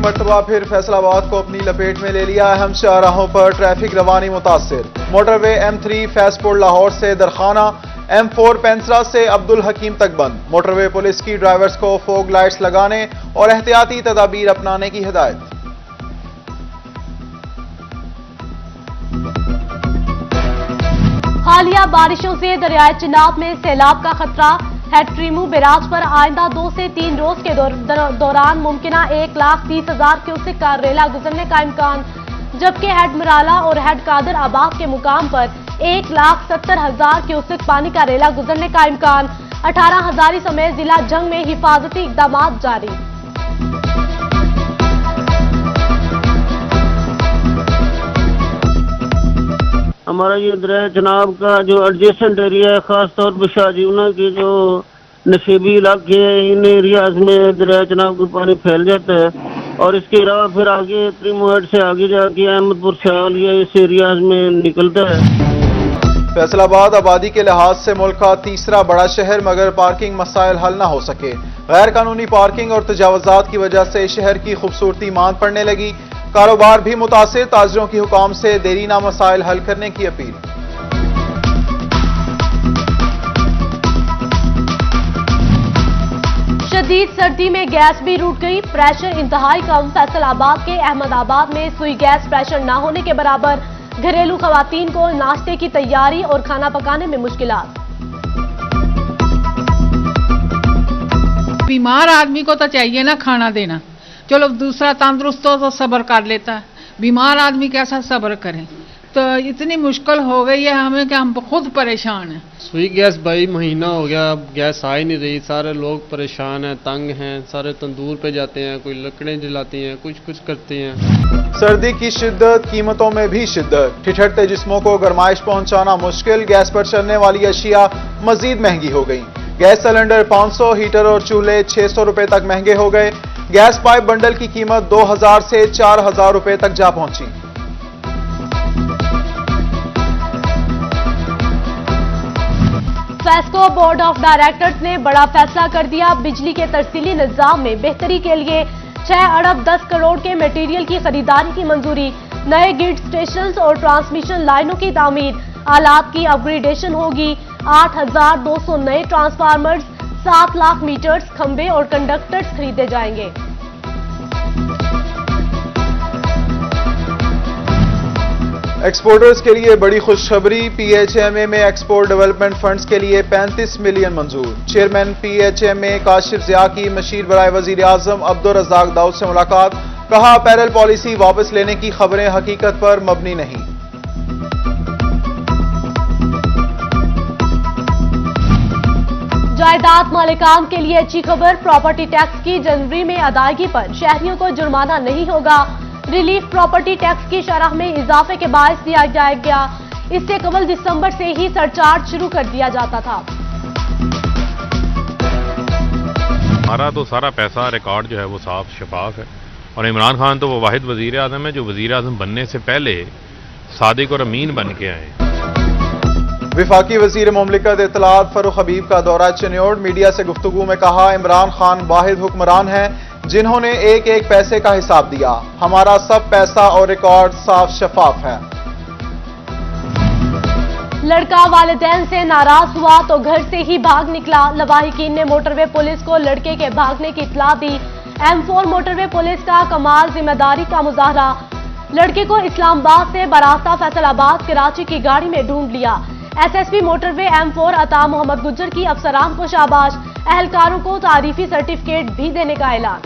मरतबा फिर फैसलाबाद को अपनी लपेट में ले लिया। अहम शाहराहों पर ट्रैफिक रवानी मुतासिर। मोटरवे M3 फैसपुर लाहौर से दरखाना, M4 पेंसरा से अब्दुल हकीम तक बंद। मोटरवे पुलिस की ड्राइवर्स को फोग लाइट्स लगाने और एहतियाती तदाबीर अपनाने की हिदायत। हालिया बारिशों से दरियाए चिनाब में सैलाब का खतरा। हेट्रीमू बैराज पर आइंदा 2 से 3 रोज के दौरान मुमकिना 1,30,000 क्यूसेक का रेला गुजरने का इम्कान, जबकि हेड मिराला और हेड कादर आबाद के मुकाम पर 1,70,000 क्यूसेक पानी का रेला गुजरने का इम्कान। 18 हजारी समेत जिला जंग में हिफाजती इकदाम जारी। हमारा ये दरिया जनाब का जो एडजेसेंट एरिया है, खासतौर पर शाहजीवना के जो नशीबी इलाके हैं, इन एरियाज में दरिया जनाब का पानी फैल जाता है। और इसके अलावा फिर आगे त्रिमोहट से आगे जाके अहमदपुर शालिया इस एरियाज में निकलता है। फैसलाबाद आबादी के लिहाज से मुल्क का तीसरा बड़ा शहर, मगर पार्किंग मसाइल हल न हो सके। गैर कानूनी पार्किंग और तजावुजात की वजह से शहर की खूबसूरती मांद पड़ने लगी। कारोबार भी मुतासिर। ताजिरों की हुकाम से देरीना मसाइल हल करने की अपील। शदीद सर्दी में गैस भी रुक गई। प्रेशर इंतहाई कम। फैसलाबाद के अहमदाबाद में सुई गैस प्रेशर न होने के बराबर। घरेलू खवातीन को नाश्ते की तैयारी और खाना पकाने में मुश्किलात। बीमार आदमी को तो चाहिए ना खाना देना, चलो दूसरा तंदुरुस्त हो तो सब्र कर लेता है, बीमार आदमी कैसा सब्र करे। तो इतनी मुश्किल हो गई है हमें कि हम खुद परेशान हैं। सुई गैस भाई महीना हो गया, अब गैस आ ही नहीं रही। सारे लोग परेशान हैं, तंग हैं। सारे तंदूर पे जाते हैं, कोई लकड़ें जलाती हैं, कुछ करते हैं। सर्दी की शिद्दत, कीमतों में भी शिद्दत। ठिठुरते जिस्मों को गरमाइश पहुंचाना मुश्किल। गैस पर चलने वाली अशिया मजीद महंगी हो गई। गैस सिलेंडर 500, हीटर और चूल्हे 600 रुपए तक महंगे हो गए। गैस पाइप बंडल की कीमत 2,000 से 4,000 रुपए तक जा पहुंची। फेस्को बोर्ड ऑफ डायरेक्टर्स ने बड़ा फैसला कर दिया। बिजली के तरसीली निजाम में बेहतरी के लिए 6 अरब 10 करोड़ के मटेरियल की खरीदारी की मंजूरी। नए ग्रिड स्टेशन और ट्रांसमिशन लाइनों की तामीर। आलात की अपग्रेडेशन होगी। 8,200 नए ट्रांसफार्मर्स, 7 लाख मीटर्स, खंबे और कंडक्टर्स खरीदे जाएंगे। एक्सपोर्टर्स के लिए बड़ी खुशखबरी। PHMA में एक्सपोर्ट डेवलपमेंट फंड्स के लिए 35 मिलियन मंजूर। चेयरमैन PHMA काशिफ जिया की मशीर बराए वजीर आजम अब्दुल रज़ाक दाऊद से मुलाकात। कहा, पैरेलल पॉलिसी वापस लेने की खबरें हकीकत पर मबनी नहीं। जायदाद मालिकान के लिए अच्छी खबर। प्रॉपर्टी टैक्स की जनवरी में अदायगी पर शहरियों को जुर्माना नहीं होगा। रिलीफ प्रॉपर्टी टैक्स की शरह में इजाफे के बायस दिया जाएगा। इससे कबल दिसंबर से ही सरचार्ज शुरू कर दिया जाता था। हमारा तो सारा पैसा रिकॉर्ड जो है वो साफ शफाफ है। और इमरान खान तो वो वाहिद वजीर आजम है जो वजीर आजम बनने से पहले सादिक और अमीन बन के आए। विफाकी वजीर मुमलिकत इत्तलात फरूख हबीब का दौरा चिन्योड़। मीडिया से गुफ्तगू में कहा, इमरान खान वाहिद हुक्मरान हैं जिन्होंने एक एक पैसे का हिसाब दिया। हमारा सब पैसा और रिकॉर्ड साफ शफाफ है। लड़का वालिदैन से नाराज हुआ तो घर से ही भाग निकला। लवाहिकीन ने मोटरवे पुलिस को लड़के के भागने की इत्तला दी। M4 मोटरवे पुलिस का कमाल जिम्मेदारी का मुजाहरा। लड़के को इस्लामाबाद से बरास्ता फैसलाबाद कराची की गाड़ी में ढूंढ लिया। SSP मोटरवे M4 अता मोहम्मद गुज्जर की अफसरान को शाबाश। एहलकारों को तारीफी सर्टिफिकेट भी देने का ऐलान।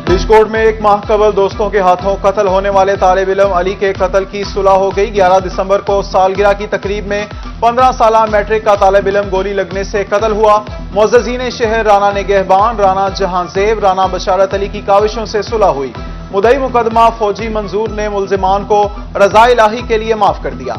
बिजकोट में 1 माह कबल दोस्तों के हाथों कत्ल होने वाले तालिब इल्म अली के कत्ल की सुलह हो गई। 11 दिसंबर को सालगिरह की तकरीब में 15 साला मैट्रिक का तालिब इल्म गोली लगने से कत्ल हुआ। मुअज़्ज़िज़ीन शहर राना निगहबान, राना जहांजेब, राना बशारत अली की काविशों से सुलह हुई। मुद्दई मुकदमा फौजी मंजूर ने मुल्जिमान को रज़ा इलाही के लिए माफ कर दिया।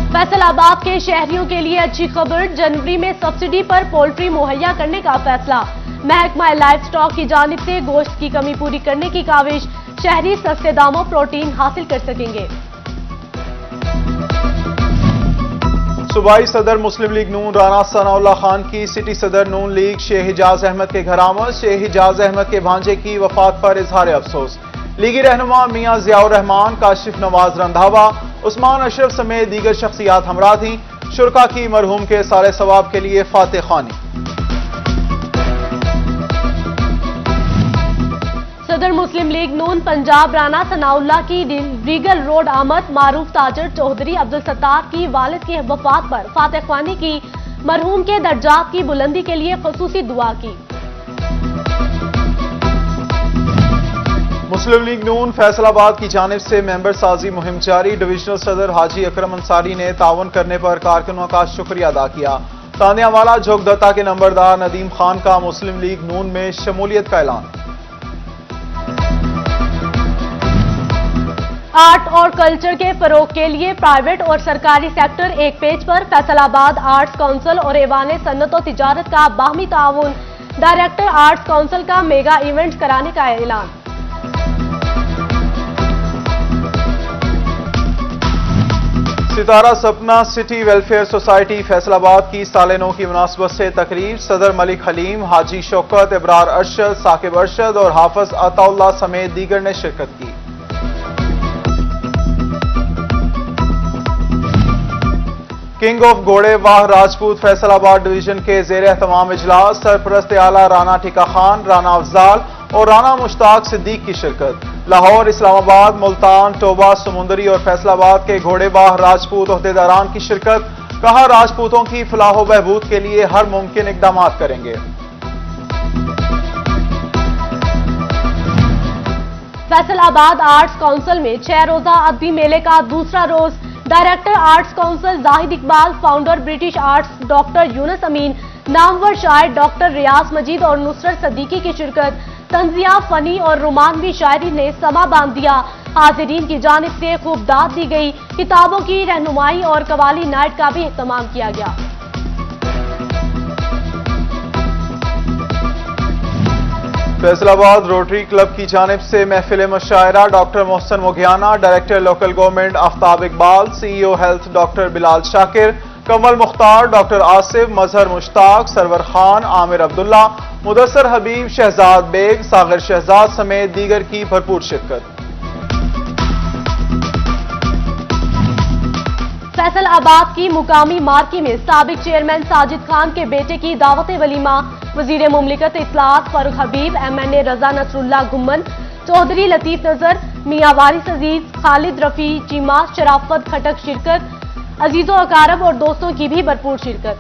फैसलाबाद के शहरियों के लिए अच्छी खबर। जनवरी में सब्सिडी पर पोल्ट्री मुहैया करने का फैसला। महकमा लाइफ स्टॉक की जानिब से गोश्त की कमी पूरी करने की काविश। शहरी सस्ते दामों प्रोटीन हासिल कर सकेंगे। सूबाई सदर मुस्लिम लीग नून राना सनाउल्लाह खान की सिटी सदर नून लीग शेख इजाज अहमद के घर आमद। शेख इजाज अहमद के भांजे की वफात पर इजहार अफसोस। लीगी रहनुमा मियां जियाउर रहमान, काशिफ नवाज रंधावा, उस्मान अशरफ समेत दीगर शख्सियात हमरा थीं। शुरका की मरहूम के सारे सवाब के लिए फातिह खानी। सदर मुस्लिम लीग नून पंजाब राना सनाउल्लाह की रीगल रोड आमद। मारूफ ताजर चौधरी अब्दुल सत्तार की वालिद की वफात पर फातिह ख्वानी की। मरहूम के दर्जात की बुलंदी के लिए खुसूसी दुआ की। मुस्लिम लीग नून फैसलाबाद की जानिब से मेंबर साजी मुहिम जारी। डिविजनल सदर हाजी अकरम अंसारी ने तावन करने पर कारकुनों का शुक्रिया अदा किया। तानियावाला झोंकदत्ता के नंबरदार नदीम खान का मुस्लिम लीग नून में शमूलियत का ऐलान। आर्ट और कल्चर के फरोग के लिए प्राइवेट और सरकारी सेक्टर एक पेज पर। फैसलाबाद आर्ट्स काउंसिल और ऐवान सन्नत और तिजारत का बाहमी ताउन। डायरेक्टर आर्ट्स काउंसिल का मेगा इवेंट कराने का ऐलान। सितारा सपना सिटी वेलफेयर सोसाइटी फैसलाबाद की साल 9 की मुनासबत से तकरीब। सदर मलिक हलीम, हाजी शौकत, इब्रार अरशद, साकिब अरशद और हाफिज अताउल्लाह समेत दीगर ने शिरकत की। किंग ऑफ घोड़े वाह राजपूत फैसलाबाद डिवीजन के जेर एहतमाम इजलास। सरपरस्त आला राना टिका खान, राना अफजाल और राना मुश्ताक सिद्दीक की शिरकत। लाहौर, इस्लामाबाद, मुल्तान, टोबा, समुंदरी और फैसलाबाद के घोड़े वाह राजपूत ओहदेदारान की शिरकत। कहा राजपूतों की फलाह बहबूद के लिए हर मुमकिन इकदाम करेंगे। फैसलाबाद आर्ट्स काउंसिल में 6 रोजा अदबी मेले का दूसरा रोज। Director arts council Zahid Iqbal, founder British arts doctor Yunus Amin, नामवर शायर डॉक्टर रियाज मजीद और नुसरत सदीकी की शिरकत। तंजिया, फनी और रोमानवी शायरी ने समा बांध दिया। हाजिरीन की जानिब से खूब दाद दी गई। किताबों की रहनुमाई और कवाली नाइट का भी एहतमाम किया गया। फैसलाबाद रोटरी क्लब की जानिब से महफिल मुशायरा। Doctor Mohsin Mogiana, director local government Aftab Iqbal, CEO health doctor Bilal Shakir, Kamal Mukhtar, doctor Asif, Mazhar Mushtaq, Sarwar Khan, Amir Abdullah, Mudassar Habib, Shahzad Baig, Sagar Shahzad समेत दीगर की भरपूर शिरकत। फैसलाबाद की मुकामी मार्की में साबिक चेयरमैन साजिद खान के बेटे की दावत वलीमा। वजीर मुमलिकत इत्तलात फारूक हबीब, MNA रजा नसरुल्लाह गुम्मन, चौधरी लतीफ नजर, मियां वारिस अजीज, खालिद रफी चीमा, शराफत खटक शिरकत। अजीजों अकारब और दोस्तों की भी भरपूर शिरकत।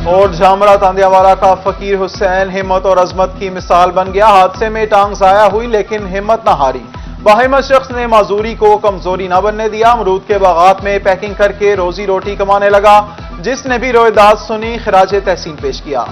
और झामरा तांदियावाला का फकीर हुसैन हिम्मत और अजमत की मिसाल बन गया। हादसे में टांग जाया हुई लेकिन हिम्मत न हारी। बाहिम्मत शख्स ने माजूरी को कमजोरी न बनने दिया। अमरूद के बागात में पैकिंग करके रोजी रोटी कमाने लगा। जिसने भी रोएदाद सुनी खिराज तहसीन पेश किया।